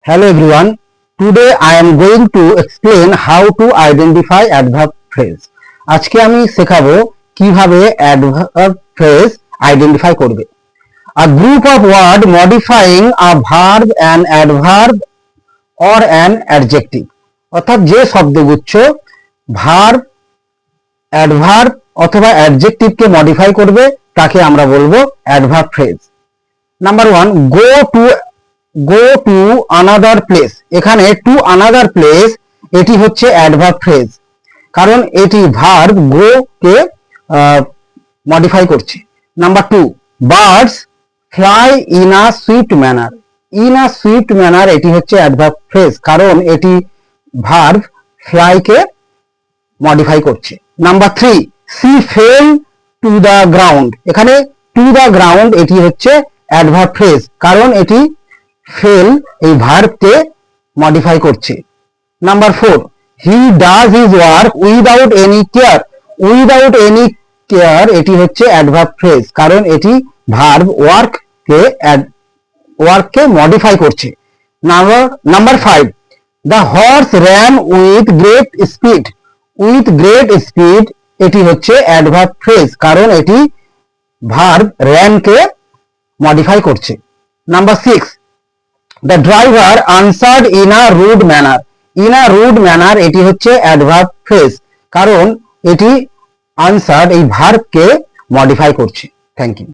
Hello everyone. Today I am going to explain how to identify adverb phrase. আজকে আমি শেখাবো কিভাবে adverb phrase identify করবে। A group of word modifying a verb, an adverb or an adjective. অর্থাৎ যে শব্দগুচ্ছ verb, adverb অথবা adjective কে modify করবে তাকে আমরা বলবো adverb phrase. Number 1, go to another place. এখানে to another place এটি হচ্ছে adverb phrase, কারণ এটি verb go কে modify করছে। Number 2, birds fly in a swift manner. in a swift manner এটি হচ্ছে adverb phrase, কারণ এটি verb fly কে modify করছে। Number 3, she fell to the ground. এখানে to the ground এটি হচ্ছে adverb phrase, কারণ এটি ফেল এই ভার্ব কে মডিফাই করছে। Number 4, he does his work without any care. Without any care এটি হচ্ছে অ্যাডভার্ব ফ্রেজ, কারণ এটি ভার্ব ওয়ার্ক কে মডিফাই করছে। Number 5, the horse ran with great speed. With great speed এটি হচ্ছে অ্যাডভার্ব ফ্রেজ, কারণ এটি ভার্ব র্যান কে মডিফাই করছে। Number 6, the driver answered in a rude manner. in a rude manner এটি হচ্ছে adverb phrase, কারণ এটি answered এই verb কে modify করছে। Thank you.